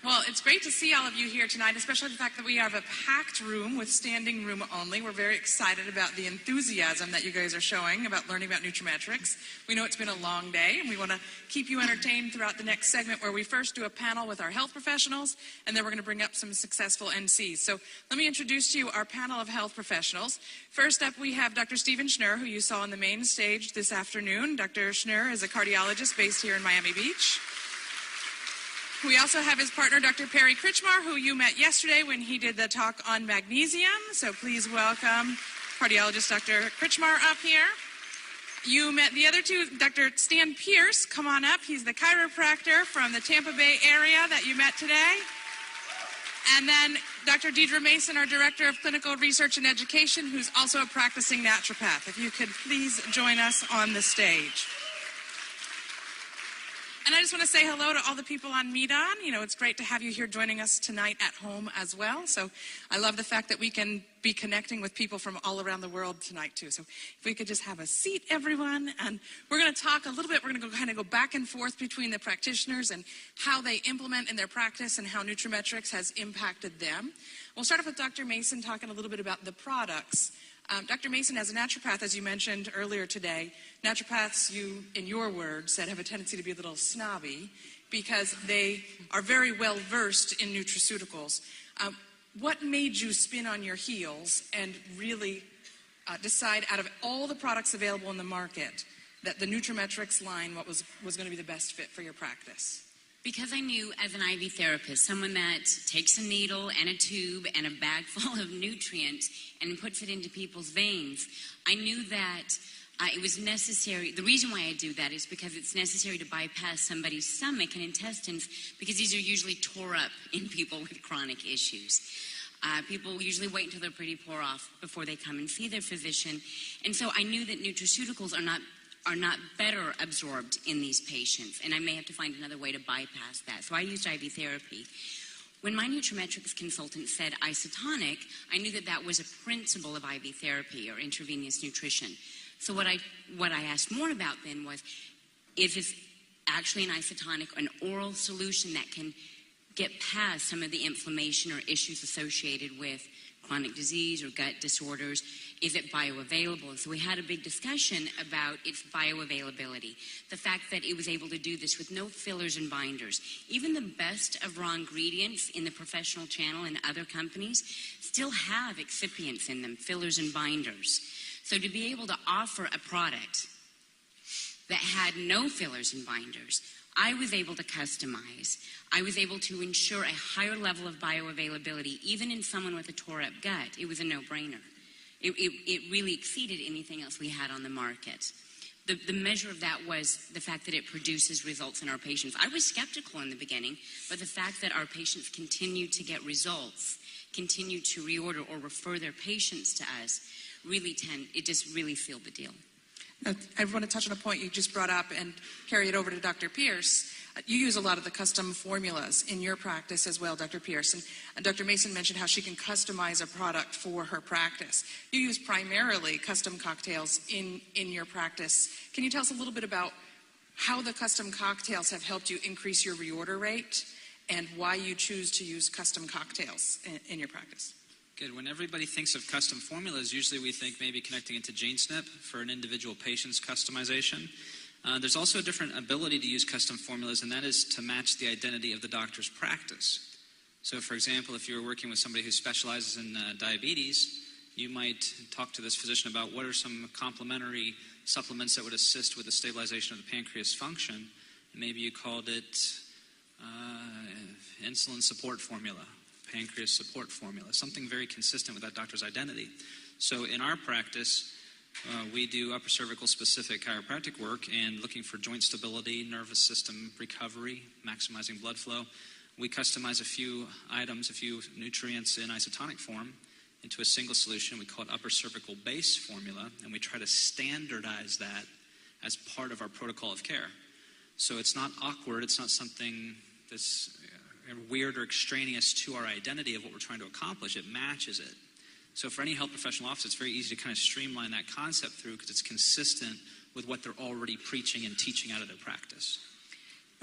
Well, it's great to see all of you here tonight, especially the fact that we have a packed room with standing room only. We're very excited about the enthusiasm that you guys are showing about learning about nutraMetrix. We know it's been a long day, and we want to keep you entertained throughout the next segment, where we first do a panel with our health professionals, and then we're going to bring up some successful NCs. So let me introduce to you our panel of health professionals. First up, we have Dr. Stephen Schnurr, who you saw on the main stage this afternoon. Dr. Schnurr is a cardiologist based here in Miami Beach. We also have his partner, Dr. Perry Kritchmar, who you met yesterday when he did the talk on magnesium. So please welcome cardiologist Dr. Kritchmar up here. You met the other two, Dr. Stan Pierce, come on up. He's the chiropractor from the Tampa Bay area that you met today. And then Dr. Deidre Mason, our Director of Clinical Research and Education, who's also a practicing naturopath. If you could please join us on the stage. And I just want to say hello to all the people on Meet-On. You know, it's great to have you here joining us tonight at home as well. So I love the fact that we can be connecting with people from all around the world tonight, too. So if we could just have a seat, everyone. And we're going to talk a little bit. We're going to go back and forth between the practitioners and how they implement in their practice and how nutraMetrix has impacted them. We'll start off with Dr. Mason talking a little bit about the products. Dr. Mason, as a naturopath, as you mentioned earlier today, naturopaths, you, in your words, said have a tendency to be a little snobby because they are very well versed in nutraceuticals. What made you spin on your heels and really decide, out of all the products available in the market, that the nutraMetrix line was going to be the best fit for your practice? Because I knew, as an IV therapist, someone that takes a needle and a tube and a bag full of nutrients and puts it into people's veins, I knew that it was necessary. The reason why I do that is because it's necessary to bypass somebody's stomach and intestines, because these are usually tore up in people with chronic issues. People usually wait until they're pretty poor off before they come and see their physician. And so I knew that nutraceuticals are not better absorbed in these patients, and I may have to find another way to bypass that. So I used IV therapy. When my nutraMetrix consultant said isotonic, I knew that that was a principle of IV therapy or intravenous nutrition. So what I asked more about then was, is this actually an isotonic, an oral solution that can get past some of the inflammation or issues associated with chronic disease or gut disorders? Is it bioavailable? And so we had a big discussion about its bioavailability. The fact that it was able to do this with no fillers and binders. Even the best of raw ingredients in the professional channel and other companies still have excipients in them, fillers and binders. So to be able to offer a product that had no fillers and binders, I was able to customize. I was able to ensure a higher level of bioavailability, even in someone with a tore-up gut. It was a no-brainer. It really exceeded anything else we had on the market. The measure of that was the fact that it produces results in our patients. I was skeptical in the beginning, but the fact that our patients continue to get results, continue to reorder or refer their patients to us, it just really sealed the deal. I want to touch on a point you just brought up and carry it over to Dr. Pierce. You use a lot of the custom formulas in your practice as well, Dr. Pierce. And Dr. Mason mentioned how she can customize a product for her practice. You use primarily custom cocktails in your practice. Can you tell us a little bit about how the custom cocktails have helped you increase your reorder rate and why you choose to use custom cocktails in your practice? Good. When everybody thinks of custom formulas, usually we think maybe connecting it to GeneSnip for an individual patient's customization. There's also a different ability to use custom formulas, and that is to match the identity of the doctor's practice. So, for example, if you're working with somebody who specializes in diabetes, you might talk to this physician about what are some complementary supplements that would assist with the stabilization of the pancreas function. Maybe you called it insulin support formula, pancreas support formula, something very consistent with that doctor's identity. So in our practice, we do upper cervical specific chiropractic work and looking for joint stability, nervous system recovery, maximizing blood flow. We customize a few items, a few nutrients in isotonic form into a single solution. We call it upper cervical base formula, and we try to standardize that as part of our protocol of care. So it's not awkward, it's not something that's weird or extraneous to our identity of what we're trying to accomplish. It matches it. So for any health professional office, it's very easy to kind of streamline that concept through because it's consistent with what they're already preaching and teaching out of their practice.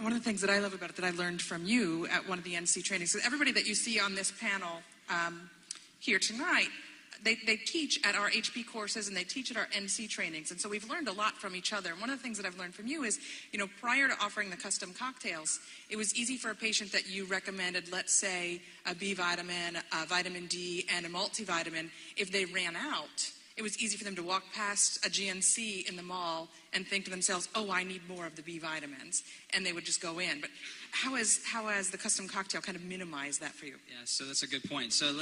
And one of the things that I love about it that I learned from you at one of the NC trainings, so everybody that you see on this panel here tonight, they teach at our HP courses and they teach at our NC trainings. And so we've learned a lot from each other. And one of the things that I've learned from you is, prior to offering the custom cocktails, it was easy for a patient that you recommended, let's say, a B vitamin, a vitamin D, and a multivitamin. If they ran out, it was easy for them to walk past a GNC in the mall and think to themselves, oh, I need more of the B vitamins. And they would just go in. But how has the custom cocktail kind of minimized that for you? Yeah, so that's a good point. So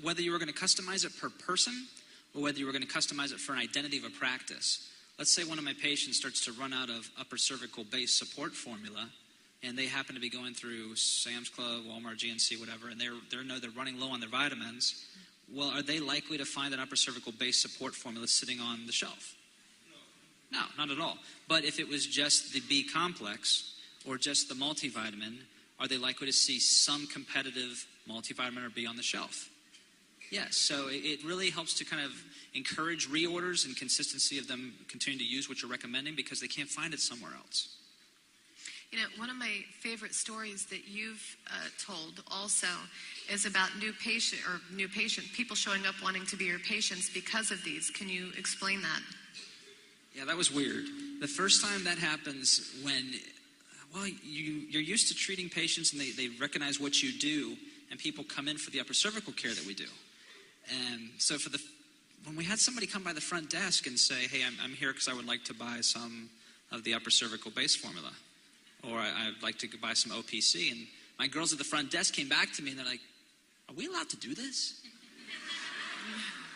whether you were going to customize it per person or whether you were going to customize it for an identity of a practice. Let's say one of my patients starts to run out of upper cervical base support formula and they happen to be going through Sam's Club, Walmart, GNC, whatever, and they're running low on their vitamins. Well, are they likely to find an upper cervical base support formula sitting on the shelf? No, not at all. But if it was just the B complex or just the multivitamin, are they likely to see some competitive multivitamin or B on the shelf? Yes, so it really helps to kind of encourage reorders and consistency of them continuing to use what you're recommending because they can't find it somewhere else. One of my favorite stories that you've told also is about new patient, people showing up wanting to be your patients because of these. Can you explain that? Yeah, that was weird. The first time that happens when, you're used to treating patients and they recognize what you do and people come in for the upper cervical care that we do. And so when we had somebody come by the front desk and say, hey, I'm here because I would like to buy some of the upper cervical base formula. Or I'd like to buy some OPC. And my girls at the front desk came back to me and they're like, are we allowed to do this?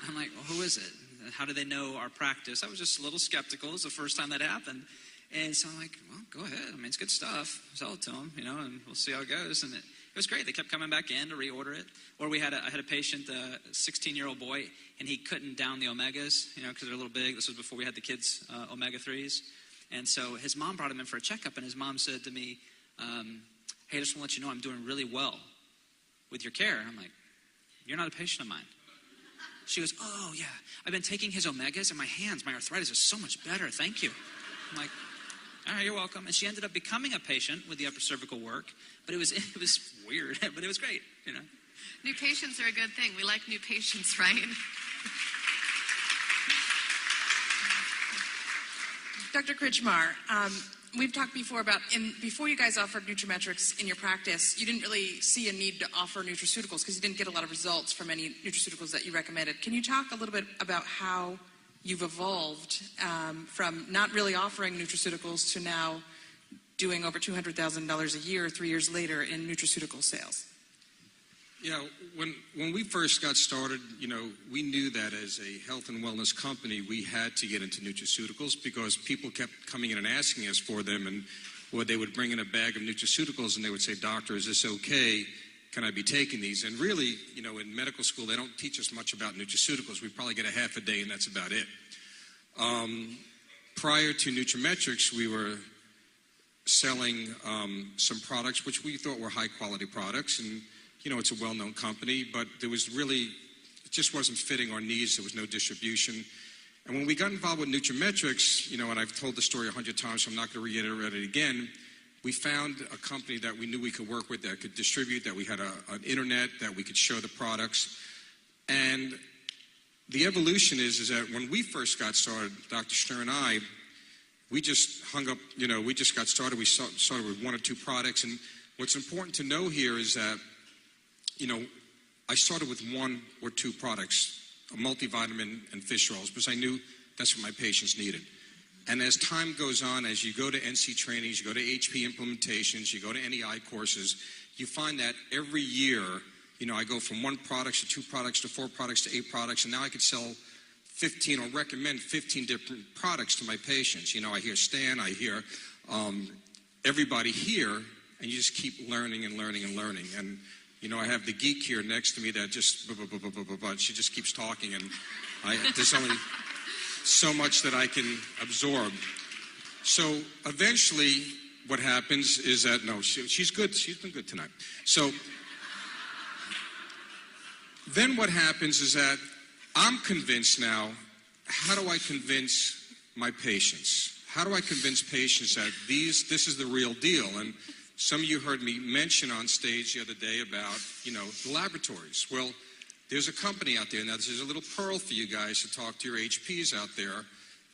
I'm like, well, who is it? How do they know our practice? I was just a little skeptical. It was the first time that happened. And so I'm like, well, go ahead. I mean, it's good stuff. Sell it to them, and we'll see how it goes. And it was great. They kept coming back in to reorder it. Or I had a patient, a 16-year-old boy, and he couldn't down the omegas, because they're a little big. This was before we had the kids' omega-3s. And so his mom brought him in for a checkup, and his mom said to me, hey, I just want to let you know I'm doing really well with your care. I'm like, you're not a patient of mine. She goes, oh, yeah, I've been taking his omegas, and my arthritis is so much better. Thank you. I'm like, all right, you're welcome. And she ended up becoming a patient with the upper cervical work, but it was weird, but it was great, New patients are a good thing. We like new patients, right? Dr. Kritchmar, we've talked before about before you guys offered nutraMetrix in your practice, you didn't really see a need to offer nutraceuticals because you didn't get a lot of results from any nutraceuticals that you recommended. Can you talk a little bit about how you've evolved from not really offering nutraceuticals to now doing over $200,000 a year 3 years later in nutraceutical sales? Yeah, when we first got started, we knew that as a health and wellness company, we had to get into nutraceuticals because people kept coming in and asking us for them, and they would bring in a bag of nutraceuticals and they would say, doctor, is this okay? Can I be taking these? And really, in medical school, they don't teach us much about nutraceuticals. We probably get a half a day and that's about it. Prior to nutraMetrix, we were selling some products which we thought were high quality products, and it's a well-known company, but it just wasn't fitting our needs. There was no distribution. And when we got involved with nutraMetrix, and I've told the story 100 times, so I'm not going to reiterate it again, we found a company that we knew we could work with, that could distribute, that we had an internet, that we could show the products. And the evolution is that when we first got started, Dr. Stern and I, we just we just got started. We started with 1 or 2 products. And what's important to know here is that I started with 1 or 2 products, a multivitamin and fish oils, because I knew that's what my patients needed. And as time goes on, as you go to NC trainings, you go to HP implementations, you go to NEI courses, you find that every year, I go from 1 product to 2 products to 4 products to 8 products, and now I could sell 15 or recommend 15 different products to my patients. I hear Stan, I hear everybody here, and you just keep learning and learning and learning. And I have the geek here next to me that just, she just keeps talking, and there's only so much that I can absorb. So eventually what happens is that, she's good. She's been good tonight. So then what happens is that I'm convinced now, how do I convince my patients? how do I convince patients that this is the real deal? And some of you heard me mention on stage the other day about, the laboratories. Well, there's a company out there, now this is a little pearl for you guys to talk to your HPs out there,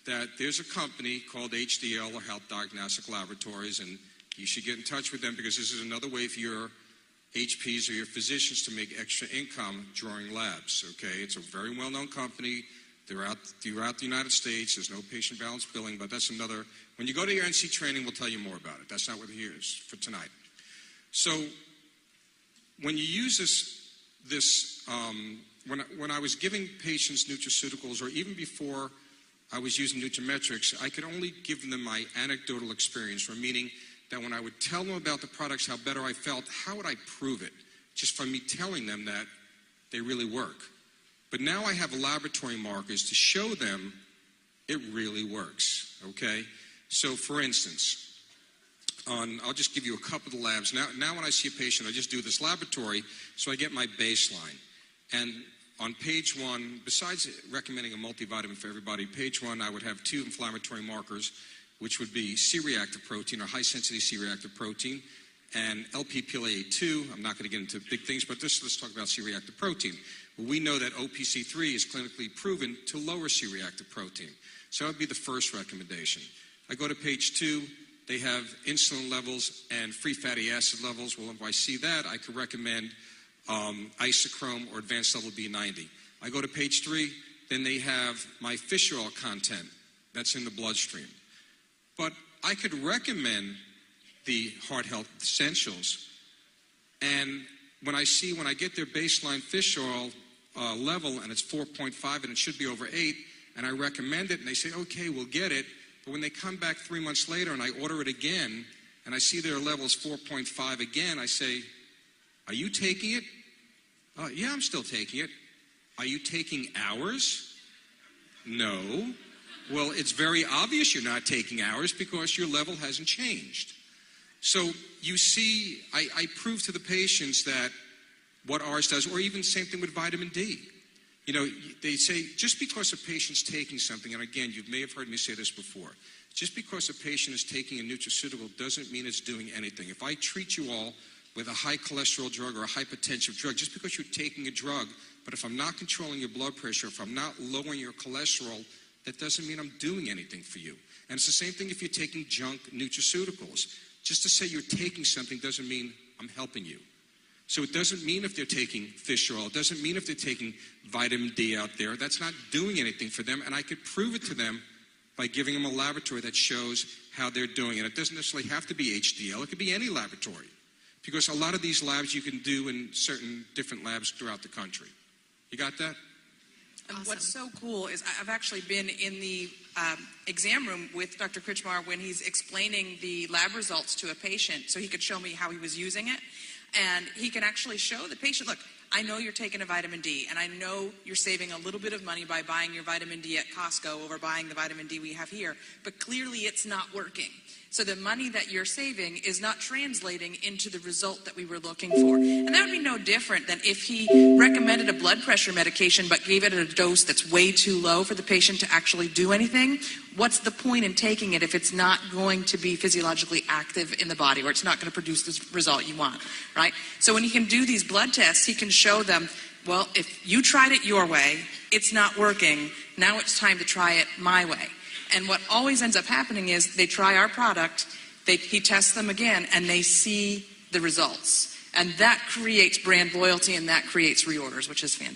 that there's a company called HDL, or Health Diagnostic Laboratories, and you should get in touch with them because this is another way for your HPs or your physicians to make extra income drawing labs, okay? It's a very well-known company. Throughout the United States. There's no patient balance billing, but that's another. When you go to your NC training, we'll tell you more about it. That's not what here is for tonight. So when you use when I was giving patients nutraceuticals, or even before I was using nutraMetrix, I could only give them my anecdotal experience, or meaning that when I would tell them about the products, how better I felt, how would I prove it? Just from me telling them that they really work. But now I have laboratory markers to show them it really works, okay? So for instance, I'll just give you a couple of the labs. Now when I see a patient, I just do this laboratory, so I get my baseline. And on page 1, besides recommending a multivitamin for everybody, page 1 I would have 2 inflammatory markers, which would be C-reactive protein, or high-sensitivity C-reactive protein, and LP-PLA2. I'm not going to get into big things, but let's talk about C-reactive protein. Well, we know that OPC3 is clinically proven to lower C-reactive protein. So that would be the first recommendation. I go to page 2. They have insulin levels and free fatty acid levels. Well, if I see that, I could recommend isochrome or advanced level B90. I go to page 3. Then they have my fish oil content that's in the bloodstream. But I could recommend the Heart Health Essentials. And when I get their baseline fish oil level, and it's 4.5, and it should be over 8, and I recommend it, and they say, okay, we'll get it. But when they come back 3 months later and I order it again, and I see their level is 4.5 again, I say, are you taking it? Yeah, I'm still taking it. Are you taking ours? No. Well, it's very obvious you're not taking ours because your level hasn't changed. So you see, I prove to the patients that what ours does, or even the same thing with vitamin D. They say just because a patient's taking something, and again, you may have heard me say this before, just because a patient is taking a nutraceutical doesn't mean it's doing anything. If I treat you all with a high cholesterol drug or a hypertensive drug, just because you're taking a drug, but if I'm not controlling your blood pressure, if I'm not lowering your cholesterol, that doesn't mean I'm doing anything for you. And it's the same thing if you're taking junk nutraceuticals. Just to say you're taking something doesn't mean I'm helping you. So it doesn't mean if they're taking fish oil, it doesn't mean if they're taking vitamin D out there, that's not doing anything for them, and I could prove it to them by giving them a laboratory that shows how they're doing it. It doesn't necessarily have to be HDL, it could be any laboratory, because a lot of these labs you can do in certain different labs throughout the country. You got that? And Awesome. what's so cool is I've actually been in the exam room with Dr. Kritchmar when he's explaining the lab results to a patient, so he could show me how he was using it. And he can actually show the patient, look, I know you're taking a vitamin D, and I know you're saving a little bit of money by buying your vitamin D at Costco over buying the vitamin D we have here, but clearly it's not working. So the money that you're saving is not translating into the result that we were looking for. And that would be no different than if he recommended a blood pressure medication but gave it at a dose that's way too low for the patient to actually do anything. What's the point in taking it if it's not going to be physiologically active in the body, or it's not going to produce the result you want, right? So when he can do these blood tests, he can show them, well, if you tried it your way, it's not working, now it's time to try it my way. And what always ends up happening is they try our product, he tests them again, and they see the results. And that creates brand loyalty, and that creates reorders, which is fantastic.